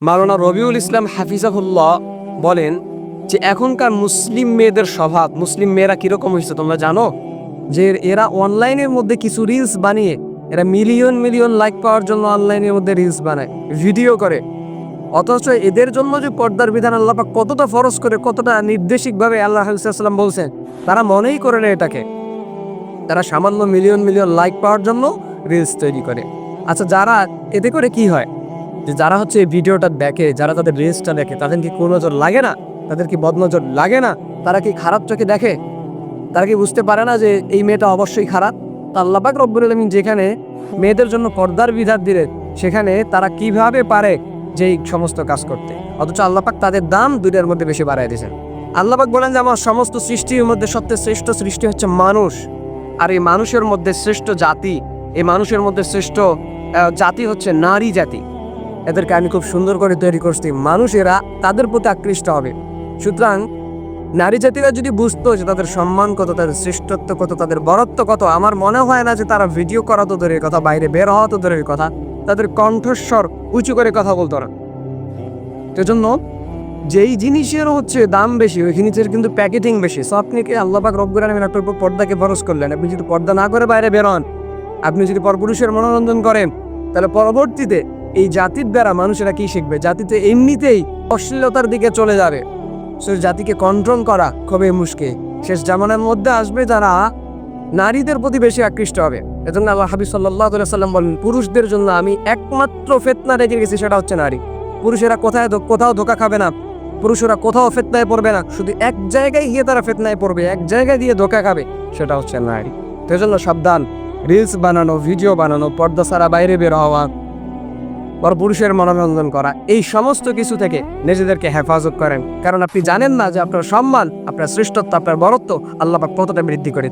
মাওলানা রবিউল ইসলাম হাফিজাহুল্লাহ বলেন যে এখনকার মুসলিম মেয়েদের স্বভাব, মুসলিম মেয়েরা কিরকম হয়েছে তোমরা জানো? যে এরা অনলাইনের মধ্যে কিছু রিলস বানিয়ে এরা মিলিয়ন মিলিয়ন লাইক পাওয়ার জন্য অনলাইনের মধ্যে রিলস বানায়, ভিডিও করে। অথচ এদের জন্য যে পর্দার বিধান আল্লাহ পাক কতটা ফরজ করে, কতটা নির্দেশিকভাবে আল্লাহ সাল্লাম বলছেন, তারা মনেই করে না এটাকে। তারা সামান্য মিলিয়ন মিলিয়ন লাইক পাওয়ার জন্য রিলস তৈরি করে। আচ্ছা, যারা এতে করে কি হয়, যে যারা হচ্ছে এই ভিডিওটা দেখে, যারা তাদের রিলসটা দেখে, তাদের কি কোনো নজর লাগে না? তাদের কি বদনজর লাগে না? তারা কি খারাপ চোখে দেখে? তারা কি বুঝতে পারে না যে এই মেয়েটা অবশ্যই খারাপ? তা আল্লাহ পাক রব্বুল আলামিন যেখানে মেয়েদের জন্য পর্দার বিধান দিলেন, সেখানে তারা কিভাবে পারে যে এই সমস্ত কাজ করতে? অথচ আল্লাহ পাক তাদের দাম দুইটার মধ্যে বেশি বাড়ায় দিয়েছেন। আল্লাহ পাক বলেন যে আমার সমস্ত সৃষ্টির মধ্যে সবচেয়ে শ্রেষ্ঠ সৃষ্টি হচ্ছে মানুষ। আর এই মানুষের মধ্যে শ্রেষ্ঠ জাতি, এই মানুষের মধ্যে শ্রেষ্ঠ জাতি হচ্ছে নারী জাতি। এদেরকে আমি খুব সুন্দর করে তৈরি করছি, মানুষেরা তাদের প্রতি আকৃষ্ট হবে। সুতরাং নারী জাতিরা যদি বুঝতো যে তাদের সম্মান কত, তাদের শ্রেষ্ঠত্ব কত, তাদের বরত্ব কত, আমার মনে হয় না যে তারা ভিডিও করা তো দূরের কথা, বাইরে বের হওয়া তো দূরের কথা, তাদের কণ্ঠস্বর উঁচু করে কথা বলতো না। সেজন্য যেই জিনিসের হচ্ছে দাম বেশি, ওই জিনিসের কিন্তু প্যাকেটিং বেশি। সো আপনি কি আল্লাহ পাক রব্বুল আলামিন আপনার উপর পর্দাকে ফরজ করলেন, আপনি যদি পর্দা না করে বাইরে বের হন, আপনি যদি পরপুরুষের মনোরঞ্জন করেন, তাহলে পরবর্তীতে এই জাতির দ্বারা মানুষেরা কি শিখবে? জাতিতে এমনিতেই অশ্লীলতার দিকে চলে যাবে। সেই জাতিকে কন্ট্রোল করা খুবই মুশকিল। শেষ জামানার মধ্যে আসবে যারা নারীদের প্রতি বেশি আকৃষ্ট হবে। এজন্য আল্লাহ হাবিব সাল্লাল্লাহু আলাইহি ওয়াসাল্লাম বলেন, পুরুষদের জন্য আমি একমাত্র ফিতনা রেখে গেছি, সেটা হচ্ছে নারী। পুরুষেরা কোথাও ধোঁকা খাবে না, পুরুষরা কোথাও ফিতনায় পড়বে না, শুধু এক জায়গায় গিয়ে তারা ফিতনায় পড়বে, এক জায়গায় দিয়ে ধোঁকা খাবে, সেটা হচ্ছে নারী। তো এজন্য সাবধান, রিলস বানানো, ভিডিও বানানো, পর্দা ছাড়া বাইরে বের হওয়া, পরপুরুষের মনোরঞ্জন করা, এই সমস্ত কিছু থেকে নিজেদেরকে হেফাজত করেন। কারণ আপনি জানেন না যে আপনার সম্মান, আপনার শ্রেষ্ঠত্ব, আপনার বরত্ব আল্লাহ পাক কতটা বৃদ্ধি করে।